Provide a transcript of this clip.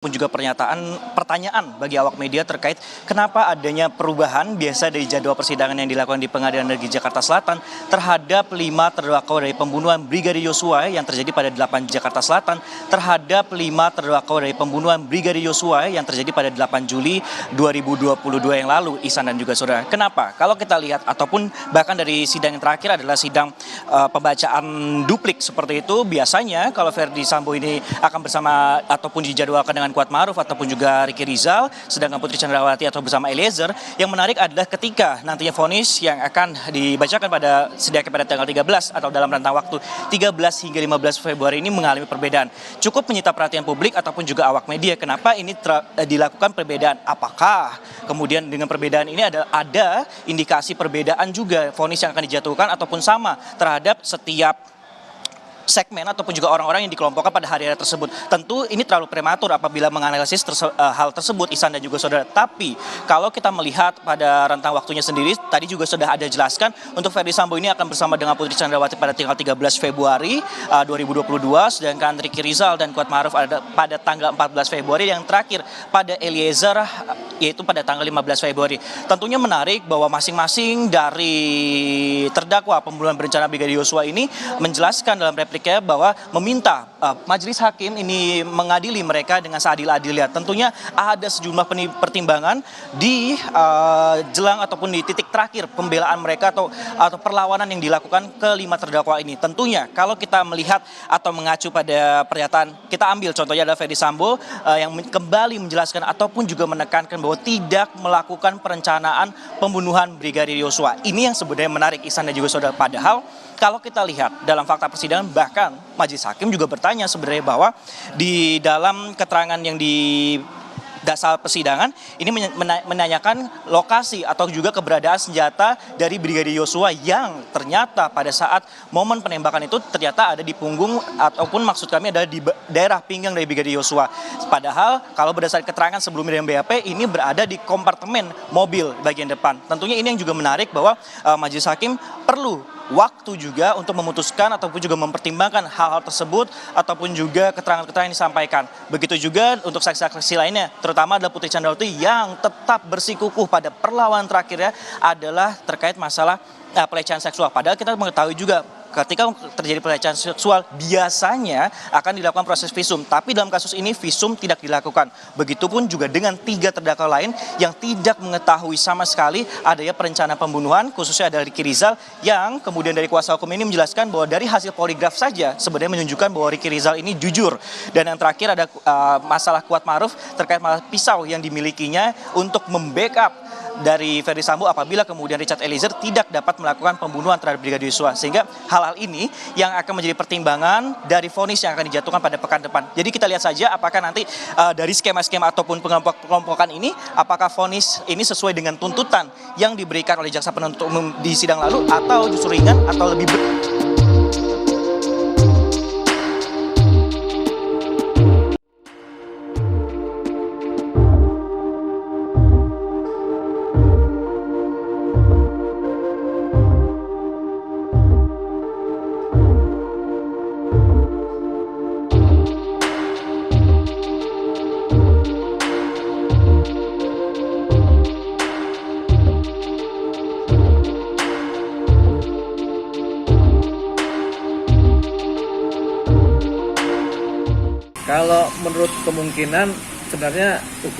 Pun juga pertanyaan bagi awak media terkait kenapa adanya perubahan biasa dari jadwal persidangan yang dilakukan di Pengadilan Negeri Jakarta Selatan terhadap 5 terdakwa dari pembunuhan Brigadir Yosua yang terjadi pada 8 Jakarta Selatan terhadap 5 terdakwa dari pembunuhan Brigadir Yosua yang terjadi pada 8 Juli 2022 yang lalu, Ihsan dan juga saudara. Kenapa? Kalau kita lihat ataupun bahkan dari sidang yang terakhir adalah sidang pembacaan duplik seperti itu, biasanya kalau Verdi Sambo ini akan bersama ataupun dijadwalkan dengan Kuatmaruf ataupun juga Ricky Rizal, sedangkan Putri Chandrawati atau bersama Eliezer. Yang menarik adalah ketika nantinya vonis yang akan dibacakan pada setidaknya pada tanggal 13 atau dalam rentang waktu 13 hingga 15 Februari ini mengalami perbedaan. Cukup menyita perhatian publik ataupun juga awak media. Kenapa ini dilakukan perbedaan? Apakah kemudian dengan perbedaan ini ada indikasi perbedaan juga vonis yang akan dijatuhkan ataupun sama terhadap setiap segmen ataupun juga orang-orang yang dikelompokkan pada hari-hari tersebut. Tentu ini terlalu prematur apabila menganalisis hal tersebut, Ihsan dan juga saudara. Tapi kalau kita melihat pada rentang waktunya sendiri, tadi juga sudah ada jelaskan untuk Verdi Sambo ini akan bersama dengan Putri Chandrawati pada tanggal 13 Februari 2022, sedangkan Ricky Rizal dan Kuatmaruf ada pada tanggal 14 Februari, yang terakhir pada Eliezer yaitu pada tanggal 15 Februari. Tentunya menarik bahwa masing-masing dari terdakwa pembunuhan berencana Brigadir Yosua ini menjelaskan dalam repliknya bahwa meminta majelis hakim ini mengadili mereka dengan seadil-adilnya. Tentunya ada sejumlah pertimbangan di jelang ataupun di titik terakhir pembelaan mereka atau perlawanan yang dilakukan ke 5 terdakwa ini. Tentunya kalau kita melihat atau mengacu pada pernyataan, kita ambil contohnya adalah Verdi Sambo yang kembali menjelaskan ataupun juga menekankan bahwa tidak melakukan perencanaan pembunuhan Brigadir Yosua. Ini yang sebenarnya menarik, Ihsan dan juga saudara. Padahal kalau kita lihat dalam fakta persidangan, bahkan majelis hakim juga bertanya sebenarnya bahwa di dalam keterangan yang di dasar persidangan ini menanyakan lokasi atau juga keberadaan senjata dari Brigadir Yosua yang ternyata pada saat momen penembakan itu ternyata ada di punggung ataupun maksud kami adalah di daerah pinggang dari Brigadir Yosua. Padahal kalau berdasarkan keterangan sebelumnya dari BAP ini berada di kompartemen mobil bagian depan. Tentunya ini yang juga menarik bahwa majelis hakim perlu waktu juga untuk memutuskan ataupun juga mempertimbangkan hal-hal tersebut ataupun juga keterangan-keterangan yang disampaikan. Begitu juga untuk saksi-saksi lainnya, terutama adalah Putri Chandrawati yang tetap bersikukuh pada perlawanan terakhirnya adalah terkait masalah pelecehan seksual. Padahal kita mengetahui juga ketika terjadi pelecehan seksual biasanya akan dilakukan proses visum, tapi dalam kasus ini visum tidak dilakukan. Begitupun juga dengan 3 terdakwa lain yang tidak mengetahui sama sekali adanya perencanaan pembunuhan, khususnya ada Ricky Rizal yang kemudian dari kuasa hukum ini menjelaskan bahwa dari hasil poligraf saja sebenarnya menunjukkan bahwa Ricky Rizal ini jujur. Dan yang terakhir ada masalah Kuatmaruf terkait masalah pisau yang dimilikinya untuk membackup dari Verdi Sambo apabila kemudian Richard Eliezer tidak dapat melakukan pembunuhan terhadap Brigadir Yosua. Sehingga hal-hal ini yang akan menjadi pertimbangan dari vonis yang akan dijatuhkan pada pekan depan. Jadi kita lihat saja apakah nanti dari skema-skema ataupun pengelompokan ini, apakah vonis ini sesuai dengan tuntutan yang diberikan oleh jaksa penuntut umum di sidang lalu atau justru ringan atau lebih berat. Kalau menurut kemungkinan sebenarnya hukum